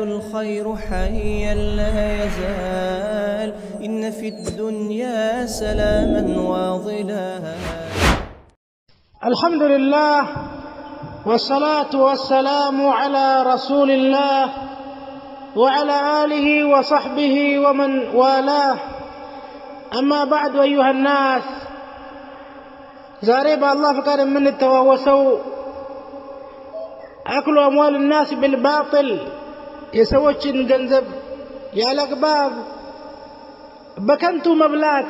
الخير حيا لا يزال، إن في الدنيا سلاما وظلالا. الحمد لله والصلاة والسلام على رسول الله وعلى آله وصحبه ومن والاه. أما بعد أيها الناس، زاري بالله فقال من التواوسوا أكل أموال الناس بالباطل، يسوتشن جنزب يا الأقباب بكنتو مبلات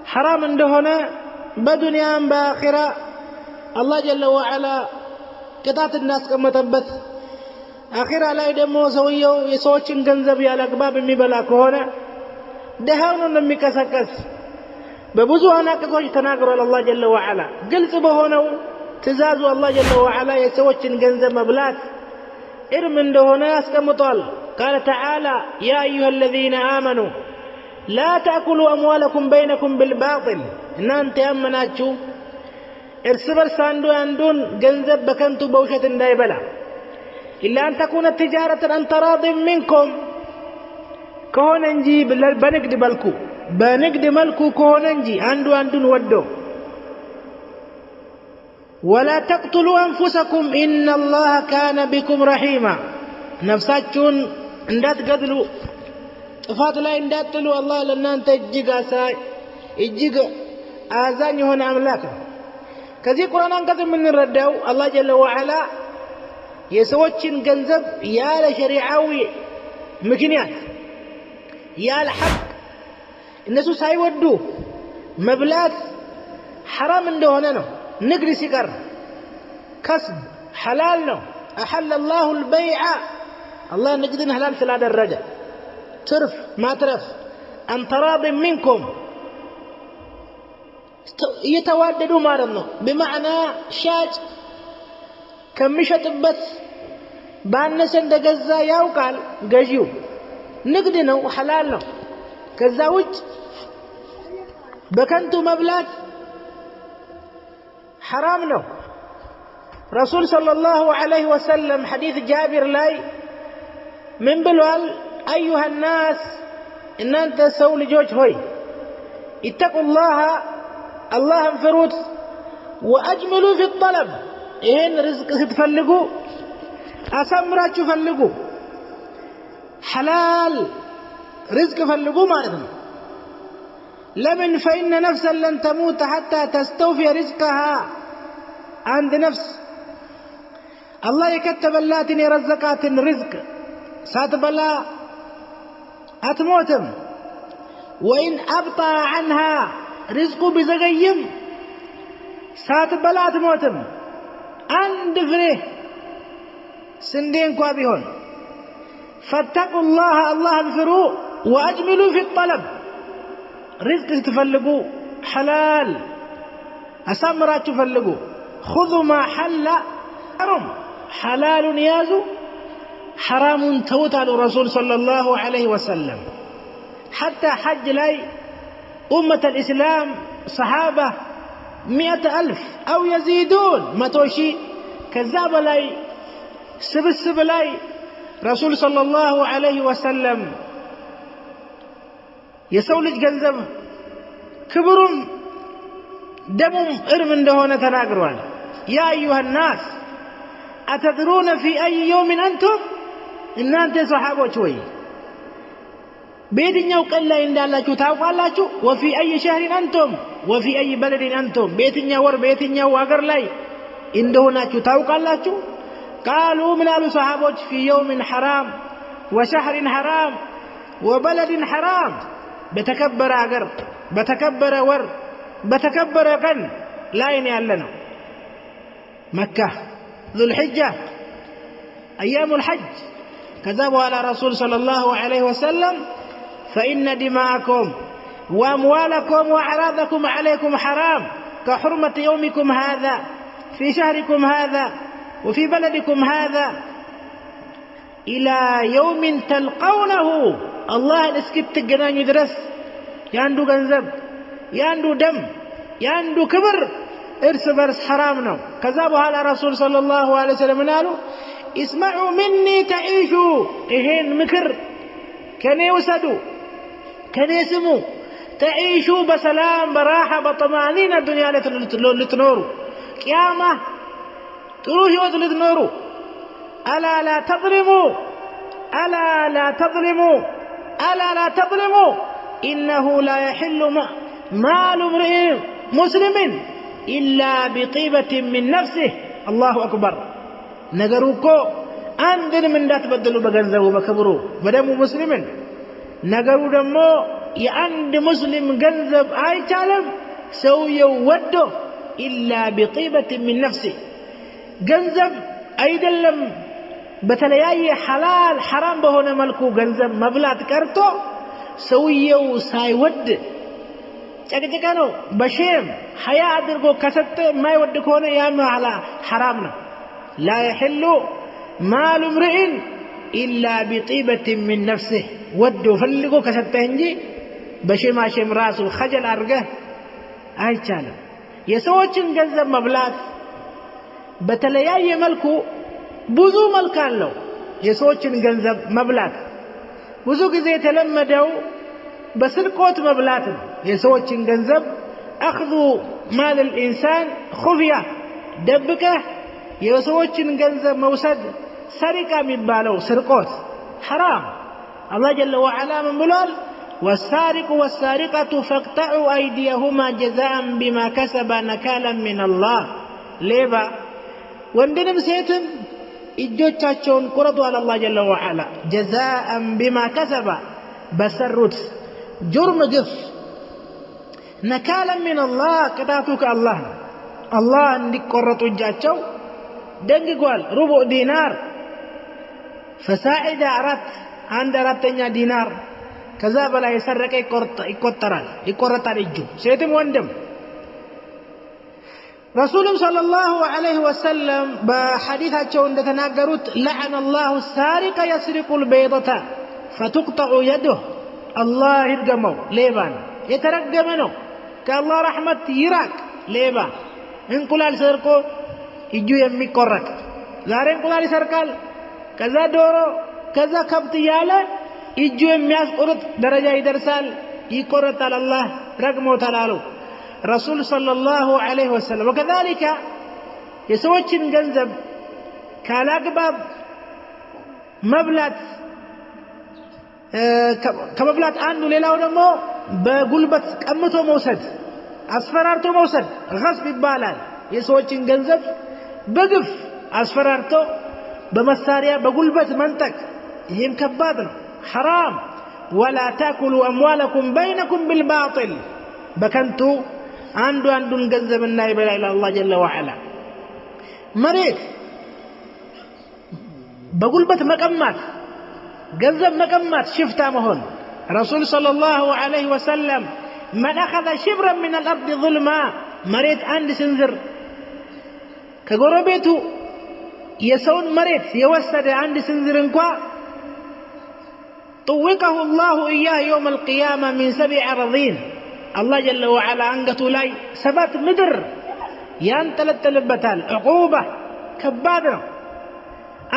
حرام عندهنا بدنيا بآخرة. الله جل وعلا قطعت الناس كما تبت آخرة لا يدمو سويو يسوتشن جنزب يا الأقباب مبلاك هنا دهاون نمي كسكس ببزو أنا كسوش تناقر الله جل وعلا قلت بهونو تزازو الله جل وعلا يسوتشن جنزب مبلاك ارمن دهونا يسكمطال. قال تعالى يا أيها الذين آمنوا لا تأكلوا أموالكم بينكم بالباطل، إن أنت أمناتشو ارسبر ساندو أندون جنزب بكنتو بوشة دايبلا إلا أن تكون التجارة أن تراض منكم كهوننجي بنقد ملكو بنقد ملكو كهوننجي أندون ودو. ولا تقتلوا أنفسكم إن الله كان بكم رحيما. نفساتشون اندات قتلوا طفات لا اندات تلو الله لنا أنت اجيق آذان هنا أملاكا. كذي قرآن انقذ من الرداو الله جل وعلا يسوتشن جنزب يا لشريعاوي مكنيات يا الحق الناس سايودو مبلات حرام عندهنا نقري سكر كسب حلالنا. أحل الله البيع، الله نقدر حلال سلاد الرجل ترف ما ترف أن تراض منكم يتواددوا مارنو بمعنى شاج كمشة بس بانسن دقزا يوقال قجيو نقدنا وحلالنا كزاوج بكنتو مبلات حرامنا. رسول صلى الله عليه وسلم حديث جابر لاي من بلوال أيها الناس إن أنت سول جوج هوي اتقوا الله انفروت وأجملوا في الطلب. إن رزق تفلقوا أسمرات تفلقوا حلال رزق فلقوا مالهم. لمن فإن نفسا لن تموت حتى تستوفي رزقها عند نفس. الله يكتب اللاتني رزقات رزق ساتبلا أتموتم، وإن أبطى عنها رزق بزغيم ساتبلا أتموتم عند فره سندين كوابيهون. فاتقوا الله انفروا وأجملوا في الطلب. رزق تفلقوا حلال أسمرات تفلقوا. خذوا ما حل حرم حلال يازو حرام توتال الرسول صلى الله عليه وسلم. حتى حج لي أمة الإسلام صحابة 100,000 أو يزيدون متوشي كذاب لي سبسب لي رسول صلى الله عليه وسلم يسولج جنزب كبرم دمم ارمن دهونة تناقروان. يا أيها الناس أتدرون في أي يوم أنتم؟ إن أنت صحابة شوي بيدن يوقع الله إن الله تتاوق الله. وفي أي شهر أنتم؟ وفي أي بلد أنتم؟ بيتن يور بيتن يو أقر لي إن دهونا تتاوق الله. قالوا من أهل صحابة في يوم حرام وشهر حرام وبلد حرام. بتكبر أقر بتكبر ور بتكبر قن لا ينالنا. مكة ذو الحجة أيام الحج كذبوا على رسول صلى الله عليه وسلم فإن دماءكم وأموالكم وأعراضكم عليكم حرام كحرمة يومكم هذا في شهركم هذا وفي بلدكم هذا إلى يوم تلقونه. الله نسكت الجنان يدرس ياندو جنزب ياندو دم ياندو كبر ارس برس حرامنا. كذبوا على رسول صلى الله عليه وسلم قالوا اسمعوا مني تعيشوا إهين مكر كان يوسدوا كان يسموا تعيشوا بسلام براحة بطمأنينة الدنيا لتنوروا قيامة تروح لتنوروا ألا لا تظلموا ألا لا تظلموا ألا لا تظلموا إنه لا يحل مال امرئ مسلم إلا بطيبة من نفسه الله أكبر نجروكو عندن من لا تبدلوا بجنزه بكبروا بدموا مسلمين نجروا دمو يعند مسلم جنزب أي تعلم سوي وده إلا بطيبة من نفسه جنزب أيدلم بتلياي حلال حرام بهونه ملكو جنزب مبلغ كرتو سويو سايود ጨቅጭቀነው በሼም ሐያ አድርጎ ከሰጠ የማይወድ ከሆነ ያም حرام ነው لا يحل مال امرئ إلا بطيبة من نفسه ወዶ ፈልጎ ከሰጠ እንጂ በሼማሼም ራሱ خجل አድርገህ አይቻልም የሰዎችን ገንዘብ መብላት በተለያየ መልኩ ብዙ መልክ አለው የሰዎችን ገንዘብ መብላት ብዙ ጊዜ የተለመደው በስርቆት መብላት ነው የሰዎችን ገንዘብ اخذ مال الانسان خفية ደብቀህ የሰዎችን ገንዘብ መውሰድ ሰሪቃ የሚባለው ስርቆት حرام الله جل وعلا من بلال والسارق والسارقة فاقطعوا أيديهما جزاء بما كسبا نكالا من الله ليبا وندنم سيتم እጆቻቸውን ቁረጡ على الله جل وعلا جزاء بما كسبا بسرت جرم جف نكالا من الله ቅጣቱክ አላህ አላህ እንዲቆረጡ እጃቸው ደንግጓል ربع دينار فساعد عند أراتኛ دينار ከዛ በላይ የሰረቀ ይቆረጣል እጁ ሴትም ወንድም رسول صلى الله عليه وسلم بحديثاቸው እንደተናገሩት لعن الله السارق يسرق البيضة فتقطع يده الله ይርገመው ሌባን የተረገመ ነው ከአላህ ረህመት ይራቅ ሌባ እንቁላል ሰርቆ እጁ የሚቆረጥ ዛሬ እንቁላል ይሰርቃል ከዛ ዶሮ ከዛ ከብት ያለ እጁ የሚያስቆርጥ ደረጃ ይደርሳል ይቆረጣል አላህ ረግሞታል አሉ رسول صلى الله عليه وسلم وكذلك የሰዎችን ገንዘብ ካላግባብ መብላት ከመብላት አንዱ ሌላው ደግሞ በጉልበት ቀምቶ መውሰድ አስፈራርቶ መውሰድ غصب ይባላል የሰዎችን ገንዘብ በግፍ አስፈራርቶ በመሳሪያ በጉልበት መንጠቅ ይህም ከባድ ነው حرام ولا تاكلوا اموالكم بينكم بالباطل በከንቱ አንዱን ገንዘብና ይበላ ኢላ አላህ ጀለ ወዐላ መሬት በጉልበት መቀማት ገንዘብ መቀማት ሽፍታ መሆን ረሱል ሰለላሁ ዐለይሂ ወሰለም من اخذ شبرا من الارض ظلما መሬት አንድ ስንዝር ከጎረቤቱ የሰውን መሬት የወሰደ አንድ ስንዝር እንኳን طوقه الله إياه يوم القيامة من 7 أراضين الله جل وعلا አንገቱ ላይ 7 ምድር ያንጠለጠልበታል عقوبة ከባድ ነው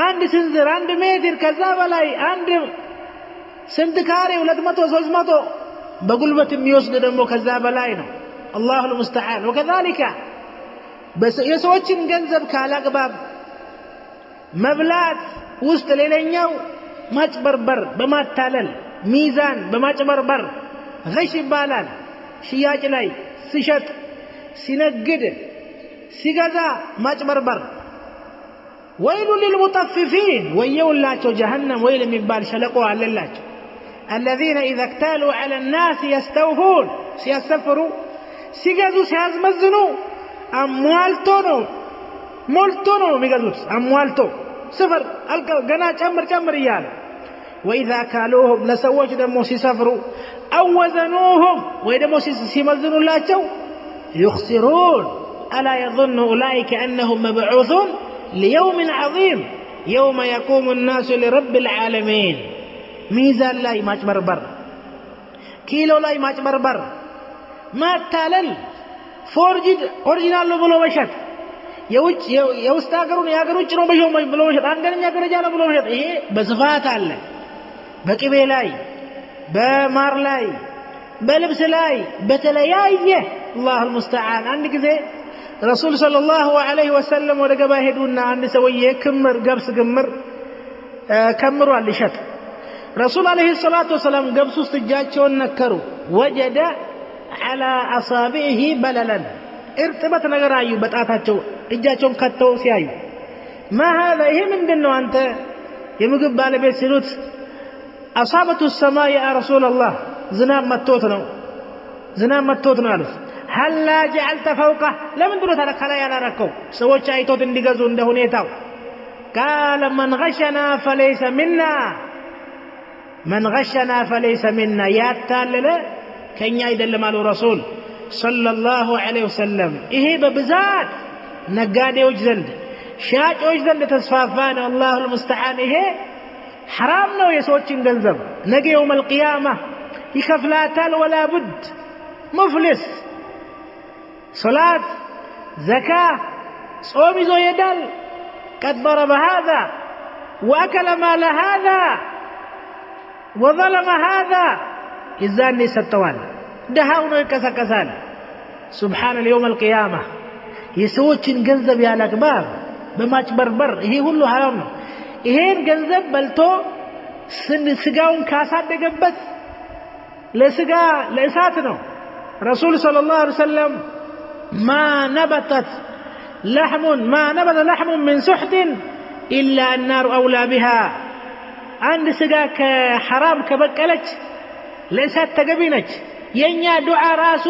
አንድ ስንዝር አንድ ሜትር ከዛ በላይ አንድ ስንት ካሬ 200 300 በጉልበት የሚወስድ ደግሞ ከዛ በላይ ነው الله المستعان وكذلك የሰዎችን ገንዘብ ካላግባብ መብላት ውስጥ ሌላኛው ማጭበርበር በማታለል ሚዛን በማጭበርበር غش ይባላል ሽያጭ ላይ ሲሸጥ ሲነግድ ሲገዛ ማጭበርበር ወይሉ للمطففين ወየውላቸው جهنم ወይል የሚባል ሸለቆ አለላቸው الذين إذا اكتالوا على الناس يستوفون ሲያሰፍሩ ሲገዙ ሲያዝመዝኑ አሟልቶ ነው ሞልቶ ነው የሚገዙት አሟልቶ سفر ገና ጨምር ይያል واذا كالوهم ለሰዎች ደግሞ ሲሰፍሩ اوزنوهم ወይ ደግሞ ሲመዝኑላቸው يخسرون الا يظن اولئك انهم مبعوثون ليوم عظيم يوم يقوم الناس لرب العالمين ميزان ላይ ማጭበርበር ኪሎ ላይ ማጭበርበር ማታለል ፎርጅድ ኦሪጂናል ብሎ መሸጥ የውስጥ ሀገሩን የሀገር ውጭ ነው ብሎ መሸጥ፣ አንደኛ ደረጃ ነው ብሎ መሸጥ፣ ይሄ በስፋት አለ። በቅቤ ላይ፣ በማር ላይ፣ በልብስ ላይ፣ በተለያየ አላሁል ሙስተዓን። አንድ ጊዜ ረሱል ሰለላሁ ዐለይሂ ወሰለም ወደ ገበያ ሄዱና አንድ ሰውዬ ክምር ገብስ ክምር ከምሯል ሊሸጥ። ረሱል ዐለይሂ ሰላቱ ወሰላም ገብስ ውስጥ እጃቸውን ነከሩ። ወጀደ ዐላ አሳቢዒሂ በለለን፣ እርጥበት ነገር አዩ። በጣታቸው እጃቸውን ከተው ሲያዩ ማ ሃዛ፣ ይሄ ምንድነው አንተ የምግብ ባለቤት ሲሉት አሳበቱ ሰማይ ያ ረሱላላህ፣ ዝናብ መጥቶት ነው አሉት። ሀላ ጀዐልተ ፈውቀ፣ ለምንድን ነው ታዲያ ከላይ ያላረከው ሰዎች አይቶት እንዲገዙ እንደ ሁኔታው? ቃለ መን ገሸና ፈለይሰ ሚና፣ ያታለለ ከኛ አይደለም አሉ ረሱል ሰለላሁ ዐለይሂ ወሰለም። ይሄ በብዛት ነጋዴዎች ዘንድ ሻጮች ዘንድ ተስፋፋ ነው። አላሁል ሙስተዓን። ይሄ ሐራም ነው። የሰዎችን ገንዘብ ነገ የውመል ቂያማ ይከፍላታል። ወላ ቡድ ሙፍሊስ። ሶላት፣ ዘካ፣ ጾም ይዞ ይሄዳል። ቀድ ضرب هذا وأكل مال هذا وظلم هذا، ይዛኔ ይሰጠዋል። ደሃው ነው ይቀሰቀሳል። ሱብሓነል የውመል ቂያማ የሰዎችን ገንዘብ ያላግባብ በማጭበርበር ይሄ ሁሉ ሐራም ነው። ይሄን ገንዘብ በልቶ ስጋውን ካሳደገበት ለስጋ ለእሳት ነው። ረሱል ሰለላሁ ዐለይሂ ወሰለም ማ ነበተ ለሕሙን ምን ሱሕትን ኢላ አናሩ አውላ ቢሃ፣ አንድ ስጋ ከሐራም ከበቀለች ለእሳት ተገቢ ነች። የኛ ዱዓ ራሱ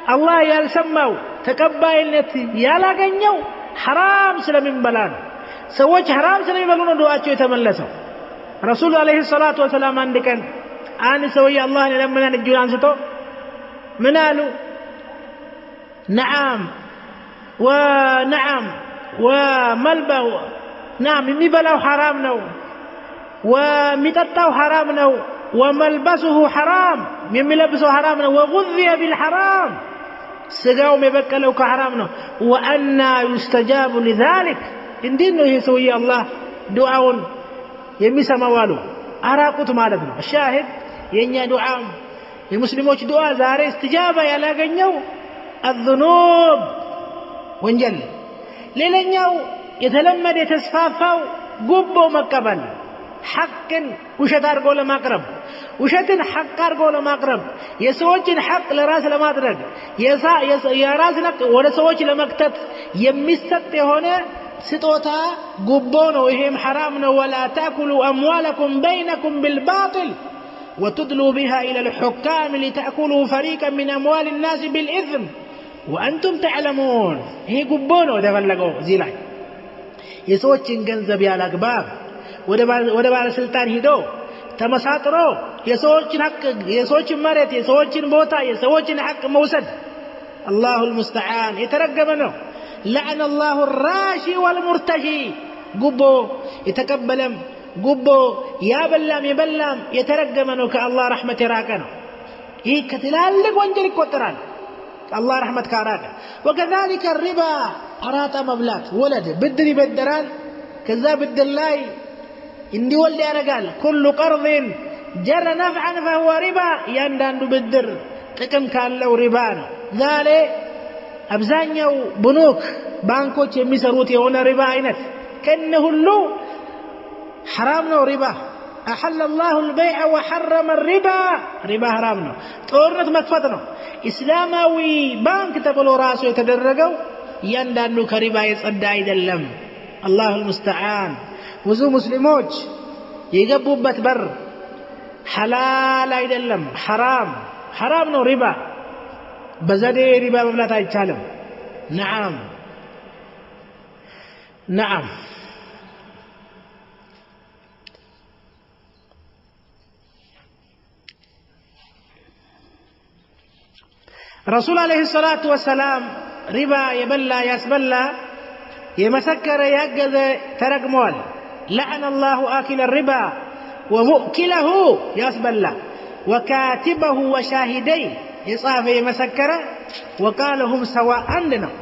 አላህ ያልሰማው ተቀባይነት ያላገኘው ሐራም ስለሚበላ ነው። ሰዎች ሐራም ስለሚበሉ ነው ዱዓቸው የተመለሰው። ረሱል ዐለይሂ ሰላቱ ወሰላም አንድ ቀን አንድ ሰውዬ አላህን ለምነን እጁን አንስቶ ምን አሉ? ነዓም ወመልበው፣ ናም የሚበላው ሐራም ነው፣ ወሚጠጣው ሐራም ነው፣ ወመልበሱሁ ሐራም የሚለብሰው ሐራም ነው፣ ወጉዝየ ቢልሐራም ስጋውም የበቀለው ከሐራም ነው። ወአና ዩስተጃቡ ሊዛሊክ፣ እንዴት ነው ይሄ ሰውዬ አላህ ዱዓውን የሚሰማው አሉ። አራቁት ማለት ነው። ሻሂድ የኛ ዱዓ የሙስሊሞች ዱዓ ዛሬ እስትጃባ ያላገኘው አዝኑብ ወንጀል። ሌላኛው የተለመደ የተስፋፋው ጉቦ መቀበል፣ ሐቅን ውሸት አድርጎ ለማቅረብ፣ ውሸትን ሐቅ አድርጎ ለማቅረብ፣ የሰዎችን ሐቅ ለራስ ለማድረግ፣ የራስን ሐቅ ወደ ሰዎች ለመክተት የሚሰጥ የሆነ ስጦታ ጉቦ ነው። ይሄም ሐራም ነው። ወላ ተእኩሉ አምዋለኩም በይነኩም ቢልባጢል ወቱድሉ ቢሃ ኢለል ሑካም ሊተእኩሉ ፈሪቀን ሚን አምዋል ናስ ቢልኢዝም ወአንቱም ተዕለሙን። ይሄ ጉቦ ነው የተፈለገው እዚህ ላይ። የሰዎችን ገንዘብ ያላግባብ ወደ ባለስልጣን ሂዶ ተመሳጥሮ የሰዎችን ሐቅ፣ የሰዎችን መሬት፣ የሰዎችን ቦታ፣ የሰዎችን ሐቅ መውሰድ አላሁል ሙስተዓን የተረገመ ነው። ለዐነ አላሁ ራሺ ወልሙርተሺ፣ ጉቦ የተቀበለም ጉቦ ያበላም የበላም የተረገመ ነው፣ ከአላህ ረሕመት የራቀ ነው። ይህ ከትላልቅ ወንጀል ይቆጠራል ከአላህ ረሕመት ካራቀ። ወከዛሊከ ሪባ፣ አራጣ መብላት፣ ወለድ ብድር ይበደራል፣ ከዛ ብድር ላይ እንዲወልድ ያደርጋል። ኩሉ ቀርድን ጀረ ነፍዐን ፈሁወ ሪባ፣ እያንዳንዱ ብድር ጥቅም ካለው ሪባ ነው። ዛሬ አብዛኛው ቡኑክ ባንኮች የሚሰሩት የሆነ ሪባ አይነት ከነ ሁሉ ሐራም ነው። ሪባ አሐለ አላሁ አልበይዐ ወሐረመ ሪባ፣ ሪባ ሐራም ነው። ጦርነት መክፈት ነው። ኢስላማዊ ባንክ ተብሎ ራሱ የተደረገው እያንዳንዱ ከሪባ የጸዳ አይደለም። አላሁል ሙስተዓን። ብዙ ሙስሊሞች የገቡበት በር ሐላል አይደለም፣ ሐራም ነው ሪባ። በዘዴ ሪባ መብላት አይቻልም። ነዓም ረሱል ዐለይሂ ሰላቱ ወሰላም ሪባ የበላ ያስበላ የመሰከረ ያገዘ ተረግመዋል። ለዐነ አላሁ አኪለ ሪባ ወሙእኪለሁ፣ ያስበላ ወካቲበሁ ወሻሂደይ፣ የጻፈ የመሰከረ ወቃለሁም ሰዋ፣ አንድ ነው።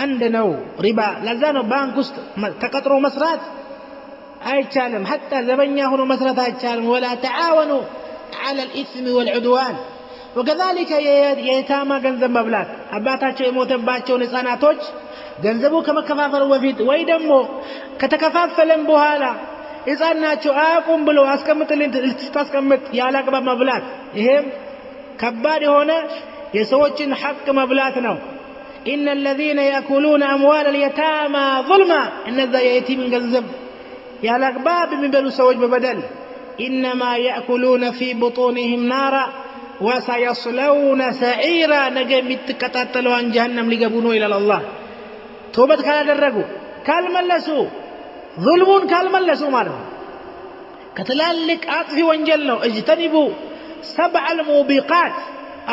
አንድ ነው ሪባ ለዛ ነው ባንክ ውስጥ ተቀጥሮ መስራት አይቻልም حتى ዘበኛ ሆኖ መስራት አይቻልም ولا تعاونوا على الاثم والعدوان وكذلك የታማ ገንዘብ መብላት አባታቸው የሞተባቸውን ህፃናቶች ገንዘቡ ከመከፋፈሉ በፊት ወይ ደግሞ ከተከፋፈለም በኋላ ህፃናቸው አቁም ብሎ አስቀምጥልኝ ልትስቀምጥ ያላግባብ መብላት ይሄም ከባድ የሆነ የሰዎችን ሐቅ መብላት ነው إن الذين يأكلون أموال اليتامى ظلما إن ذا يتيم ገንዘብ ያላግባብ የሚበሉ ሰዎች በበደል إنما يأكلون في بطونهم نارا وسيصلون سعيرا ነገ የሚተከታተለው ጀሃነም ሊገቡ ነው ይላል አላህ ተውበት ካላደረጉ ካልመለሱ ظلمون ካልመለሱ ማለት ነው ከትላልቅ አጥፊ ወንጀል ነው اجتنبوا 7 الموبقات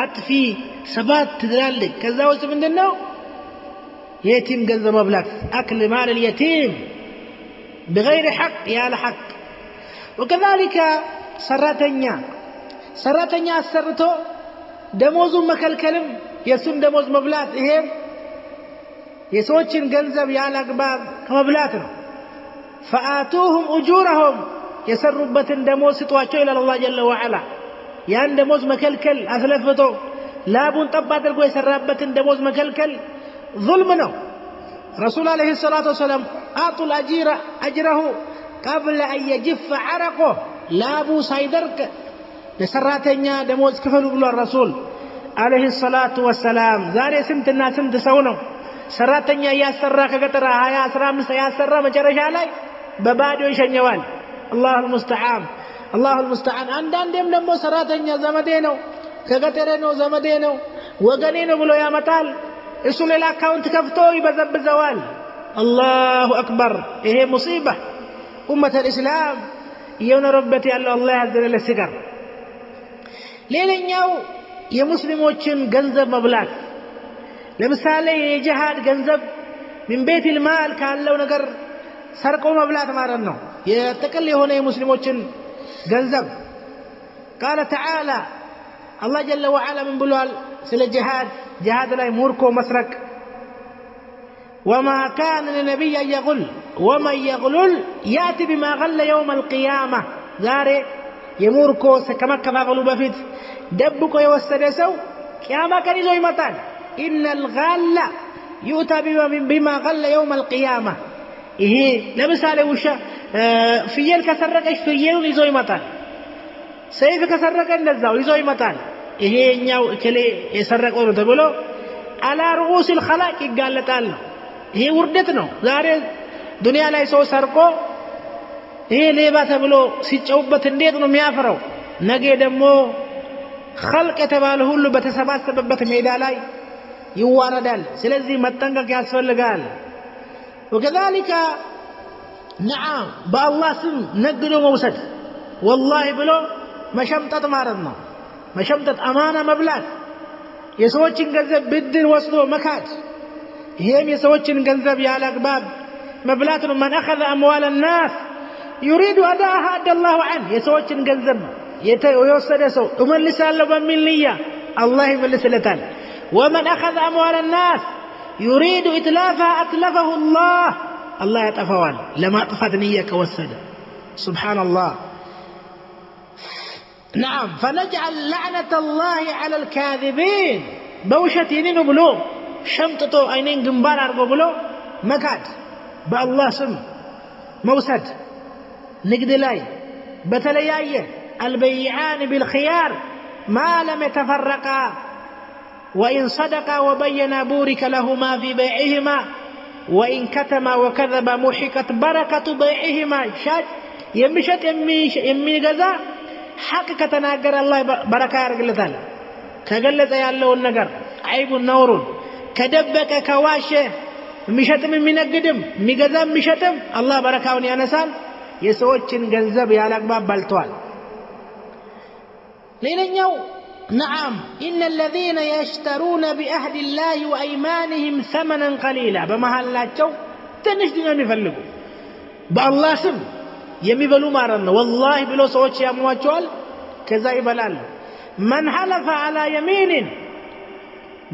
አጥፊ 7 ትላልቅ ከዛ ውስጥ ምንድነው የቲም ገንዘብ መብላት አክል ማል اليتيم بغير حق يا الحق وكذلك ሰራተኛ አሰርቶ ደሞዙን መከልከልም የሱን ደሞዝ መብላት ይሄም የሰዎችን ገንዘብ ያላግባብ ከመብላት ነው فآتوهم أجورهم የሰሩበትን ደሞዝ ስጧቸው ይላል አላህ ጀለ ወዐላ ያን ደሞዝ መከልከል አስለፍቶ ላቡን ጠብ አድርጎ የሰራበትን ደሞዝ መከልከል ظلم ነው ረሱል አለይሂ ሰላቱ ወሰለም አጡ الأجير أجره قبل أن يجف عرقه ላቡ ሳይደርቅ ለሰራተኛ ደሞዝ ክፈሉ ብሏል ረሱል አለይሂ ሰላቱ ወሰለም ዛሬ ስንትና ስንት ሰው ነው ሰራተኛ ያሰራ ከገጠር 20 15 ያሰራ መጨረሻ ላይ በባዶ ይሸኘዋል አላሁ المستعان አንዳንዴም ደግሞ ሰራተኛ ዘመዴ ነው ከገጠር ነው ዘመዴ ነው ወገኔ ነው ብሎ ያመጣል እሱ ሌላ አካውንት ከፍቶ ይበዘብዘዋል አላሁ አክበር ይሄ ሙሲባ ኡመተ الاسلام የኖረበት ያለው አላህ ያዘለ ሲጋር ሌላኛው የሙስሊሞችን ገንዘብ መብላት ለምሳሌ የጂሃድ ገንዘብ من بيت المال ካለው ነገር ሰርቆ መብላት ማለት ነው የጥቅል የሆነ የሙስሊሞችን ገንዘብ قال تعالى الله جل وعلا من ብሏል ስለ ጂሃድ ላይ ሙርኮ መስረቅ وما كان للنبي أن يغل ومن يغلل يأتي بما غل يوم القيامة ዛሬ የሙርኮ ከመከፋፈሉ በፊት ደብቆ የወሰደ ሰው ቂያማ ቀን ይዞ ይመጣል إن الغال يؤتى بما غل يوم القيامة ይሄ ለምሳሌ ውሻ ፍየል ከሰረቀች ፍየሉን ይዞ ይመጣል ሰይፍ ከሰረቀ እንደዛው ይዞ ይመጣል ይሄኛው እከሌ የሰረቀው ነው ተብሎ على رؤوس الخلائق ይጋለጣል ይሄ ውርደት ነው ዛሬ ዱንያ ላይ ሰው ሰርቆ ይሄ ሌባ ተብሎ ሲጨውበት እንዴት ነው የሚያፈረው ነገ ደግሞ خلق የተባለ ሁሉ በተሰባሰበበት ሜዳ ላይ ይዋረዳል ስለዚህ መጠንቀቅ ያስፈልጋል وكذلك نعم بالله ስም ነግዶ መውሰድ والله ብሎ መሸምጠጥ ማለት ነው መሸምጠጥ አማና መብላት የሰዎችን ገንዘብ ብድር ወስዶ መካድ ይሄም የሰዎችን ገንዘብ ያላግባብ መብላት ነው من أخذ أموال الناس يريد أداءها أدى الله عنه የሰዎችን ገንዘብ የወሰደ ሰው እመልሳለሁ በሚል ንያ አላህ ይመልስለታል ومن أخذ أموال الناس يريد إتلافها أتلفه الله يطفوال لما طفت نية كوسد سبحان الله نعم فنجعل لعنة الله على الكاذبين بوشتين بلو شمطتو عينين جنبار أربو بلو مكاد بالله سم موسد نقد لاي بتليايه البيعان بالخيار ما لم يتفرقا وإن صدقا وبينا بورك لهما في بيعهما وإن كتما وكذبا محقت بركة بيعهما شاد يمشت يمي غزا حق كتناجر الله بركة يرغلتال كغلط ያለውን ነገር አይቡን ነውሩን ከደበቀ ከዋሸ የሚሸጥም የሚነግድም የሚገዛም የሚሸጥም አላህ በረካውን ያነሳል የሰዎችን ገንዘብ ያላግባብ ባልተዋል ሌላኛው نعم إن الذين يشترون بأهد الله وأيمانهم ثمنا قليلا بمحلاቸው ትንሽ ነው የሚፈልጉ በአላህ ስም የሚበሉ ማለት ነው والله ብሎ ሰዎች ያሟቸዋል ከዛ ይበላል من حلف على يمين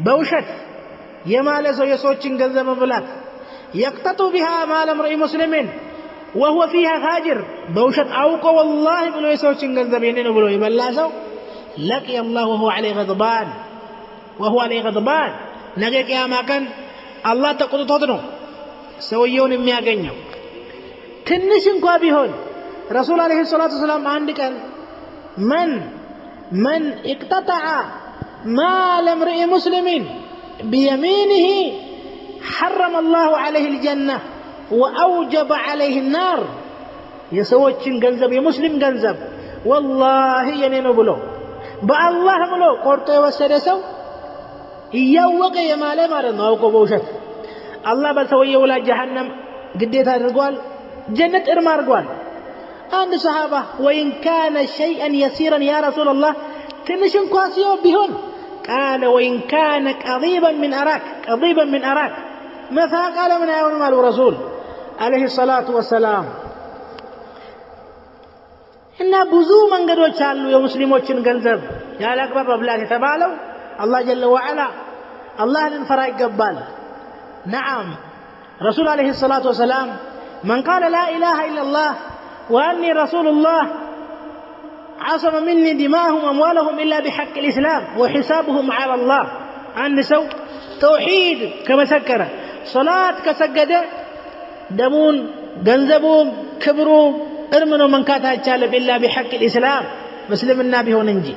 በውሸት يمال سو يسوچن ገንዘብ መብላት يقتطو بها مال امرئ مسلم وهو فيها فاجر بوشت አውቆ والله ብሎ የሰዎችን ገንዘብ የኔ ነው ብሎ የበላ ሰው لقي الله وهو عليه غضبان ነገ ቂያማ ቀን አላህ ተቆጥቶት ነው ሰውየውን የሚያገኘው ትንሽ እንኳን ቢሆን ረሱል አለይሂ ሰላቱ ሰላም አንድ ቀን من اقتطع مال امرئ مسلم بيمينه حرم الله عليه الجنة وأوجب عليه النار يسوچن ገንዘብ የሙስሊም ገንዘብ والله የኔ ነው ብሎ በአላህ ብሎ ቆርጦ የወሰደ ሰው እያወቀ የማለ ማለት ነው አውቆ በውሸት አላህ በሰውየው ላይ ጀሃነም ግዴታ አድርጓል ጀነት እርም አድርጓል አንድ ሰሃባ وإن كان شيئا يسيرا يا رسول الله ትንሽ እንኳን ሲሆን ቢሆን قال وإن كان قضيبا من أراك ماذا قال من أيون مال الرسول عليه الصلاة والسلام إن بزو من قدوا تشالوا يا مسلموችን ገንዘብ ያለ አግባብ መብላት የተባለው الله جل وعلا الله للفرائق قبال نعم رسول عليه الصلاة والسلام من قال لا إله إلا الله وأني رسول الله عصم مني دماءهم وأموالهم إلا بحق الإسلام وحسابهم على الله عن سو توحيد كما سكر صلاة كسجد دمون جنزبهم كبروا ارمنوا من كاتها تشالب إلا بحق الإسلام مسلم النبي هو ننجي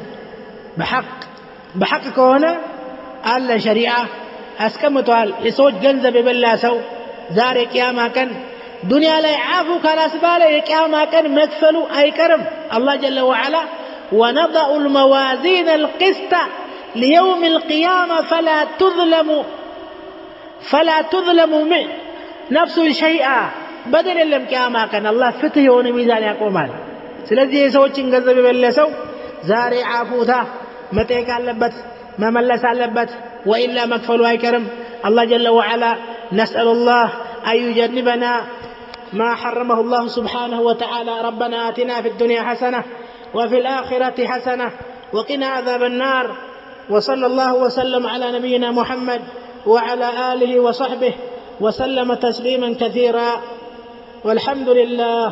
بحق كونه على شريعة أسكمتوال لصوت جنزب بالله سو زاري قياما كان دنيا لا يعافوا كالاسبال قياما كان مدفلوا أي كرم الله جل وعلا ونضع الموازين القسط ليوم القيامة فلا تظلم نفس شيئا بدل لم قياما كان الله فتح يون ميزان يقومال ስለዚህ የሰዎችን ገንዘብ የበለሰው ዛሬ አፉታ መጠየቅ አለበት መመለስ አለበት وإلا مكفل አይቀርም الله جل وعلا نسأل الله أن يجنبنا ما حرمه الله سبحانه وتعالى ربنا آتنا في الدنيا حسنة وفي الآخرة حسنة وقنا عذاب النار وصلى الله وسلم على نبينا محمد وعلى آله وصحبه وسلم تسليما كثيرا والحمد لله